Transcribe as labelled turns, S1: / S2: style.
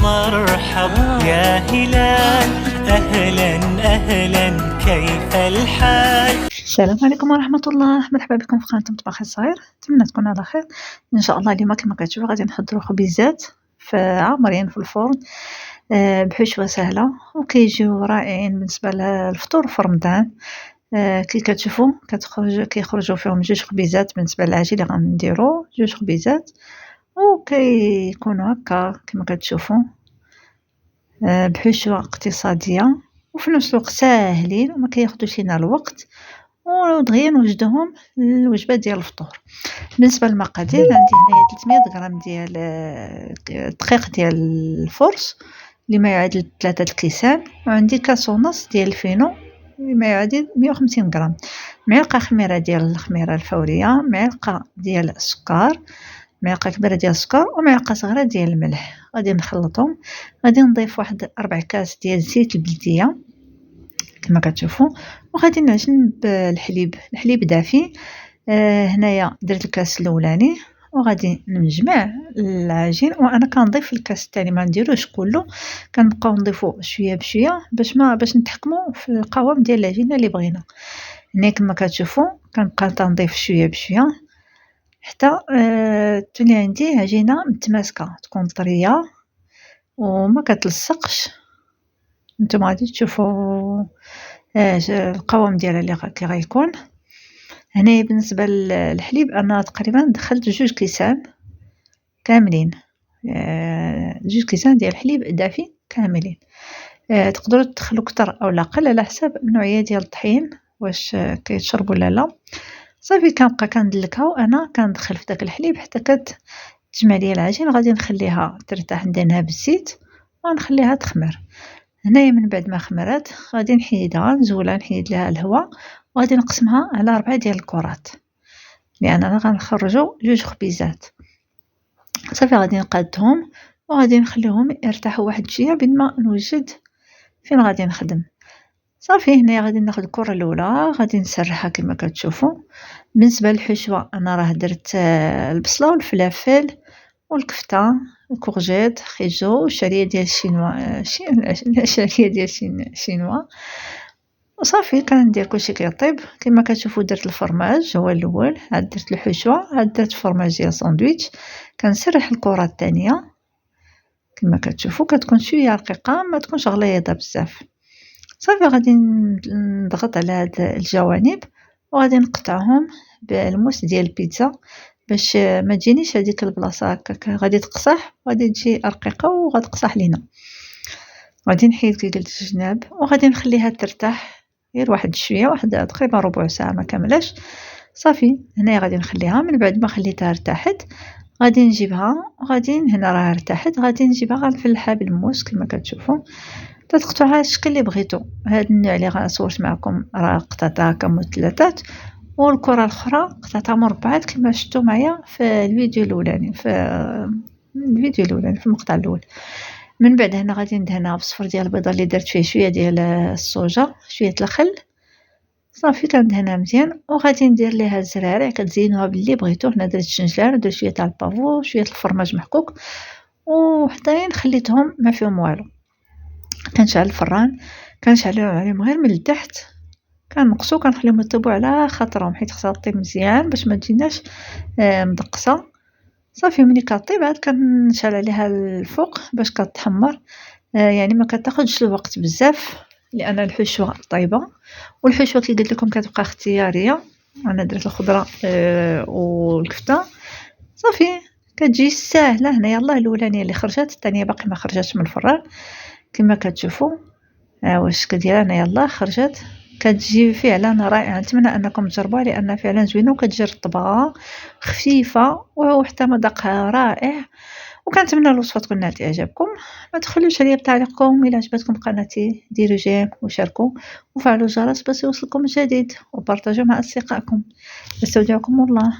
S1: مرحب يا هلال، أهلا أهلا كيف الحال؟
S2: السلام عليكم ورحمة الله، مرحبا بكم في قناة مطبخ الصغير. نتمنى تكون على خير ان شاء الله. اليوم كما كتشوفوا غادي نحضروا خبيزات عامرين في الفرن بحشوه سهله وكيجيو رائعين بالنسبه للفطور في رمضان. كي كتشوفوا كيخرجوا فيهم جوج خبيزات. بالنسبه للعجين اللي غنديروا جوج خبيزات وكيكونوا هكا كما كتشوفوا بحشوه اقتصاديه وفي نفس الوقت ساهلين وما كياخذوش لينا الوقت، ودغيا نوجدوهم للوجبه ديال الفطور. بالنسبه للمقادير عندي هنايا 300 غرام ديال الدقيق ديال الفرص اللي ما يعادل 3 الكيسان، وعندي كاس ونص ديال الفينو ما يعادل 150 غرام، معلقه خميره ديال الخميره الفوريه، معلقه ديال السكر، معلقه كبيره ديال السكر ومعلقه صغيره ديال الملح. غادي نخلطهم. غادي نضيف واحد 4 كاس ديال زيت البلديه كما كتشوفوا، وغادي نعجن بالحليب دافي. هنايا درت الكاس الاولاني وغادي نجمع العجين، وانا كنضيف الكاس الثاني ما نديروش كله، كنبقاو نضيفو شويه بشويه باش نتحكموا في القوام ديال العجينه اللي بغينا. هنا كما كتشوفوا كنبقى نضيف شويه بشويه حتى تولي عندي عجينه متماسكه، تكون طريه وما كتلصقش. نتوما غادي تشوفوا القوام ديالها اللي غيكون. هنايا بالنسبه للحليب انا تقريبا دخلت 2 كيسان كاملين، 2 كيسان ديال الحليب دافي كاملين. تقدروا تدخلوا اكثر او اقل على حساب النوعيه ديال الطحين واش كيتشرب ولا لا. صافي كنبقى كندلكها وانا كندخل في داك الحليب حتى كتجمع لي العجين. غادي نخليها ترتاح، ندهنها بالزيت ونخليها تخمر. هنايا من بعد ما خمرات غادي نحيدها نزولها، نحيد لها الهواء وغادي نقسمها على 4 ديال الكرات لاننا غنخرجوا 2 خبيزات. صافي غادي نقادهم وغادي نخليهم يرتاحوا واحد شويه بين ما نوجد فين غادي نخدم. صافي هنا غادي ناخذ الكره الاولى غادي نسرحها كما كتشوفوا. بالنسبه للحشوه انا راه درت البصله والفلافل والكفته الكورجيت خيزو والشعريه ديال الشينوا الشعريه ديال الشينوا. وصافي كندير كلشي كيطيب كما كتشوفوا. درت الفرماج هو الاول، عاد درت الحشوه، عاد درت الفرماج ديال الساندويتش. كنسرح الكره الثانيه كما كتشوفوا، كتكون شويه رقيقه ما تكونش غليظه بزاف. صافي غادي نضغط على هاد الجوانب وغادي نقطعهم بالموس ديال البيتزا باش ما تجينيش هذيك البلاصه هكاك غادي تقصح وغادي تجي رقيقه وغتقصح لينا. غادي نحيد كي قلت الجناب وغادي نخليها ترتاح غير واحد شويه، واحد تقريبا ربع ساعه ما كاملاش. صافي هنا غادي نخليها. من بعد ما خليتها ارتاحت غادي نجيبها وغادي هنا راه ارتاحت غادي نجيبها غنفلحها بالموس كما كتشوفوا. تقطعوها على الشكل اللي بغيتو. هاد النوع اللي غنصورت معكم راه قطعتها كمثلثات، والكره الاخرى قطعتها مربعات كما شفتوا معايا في الفيديو الاولاني في المقطع الاول. من بعد هنا غادي ندهنها بصفر ديال البيضه اللي درت فيه شويه ديال الصوجه شويه الخل. صافي كندهنها مزيان وغادي ندير ليها الزرارع كتزينوها باللي بغيتو. هنا درت الشنجلان ودرت شويه تاع البافو شويه الفرماج محكوك وحطين خليتهم ما فيهم والو. كنشعل الفران كنشعلو عليهم غير من التحت، كنقصو كنخليهم يطيبوا على خاطرهم حيت خصها طيب مزيان باش ما تجيناش مدقصه. صافي ملي كطيب عاد كنشعل عليها الفوق باش كتحمر. يعني ما كتاخذش الوقت بزاف لان الحشوه طيبه، والحشوه كي قلت لكم كتبقى اختياريه. انا درت الخضره والكفته. صافي كتجي ساهله. هنا يلاه الاولانيه اللي خرجت، الثانيه باقي ما خرجتش من الفران كما كتشوفوا. واش كدير انا يلاه خرجت كتجي فعلا رائعه. نتمنى انكم تجربوها لان فعلا زوينه وكتجي رطبه خفيفه وحتى مذاقها رائع. وكنتمنى الوصفه تكون نالت اعجابكم. ما تخلوش عليا بتعليقكم الى عجبتكم قناتي، ديروا جيم وشاركوا وفعلوا الجرس باش يوصلكم الجديد وبارطاجوا مع اصدقائكم. استودعكم الله.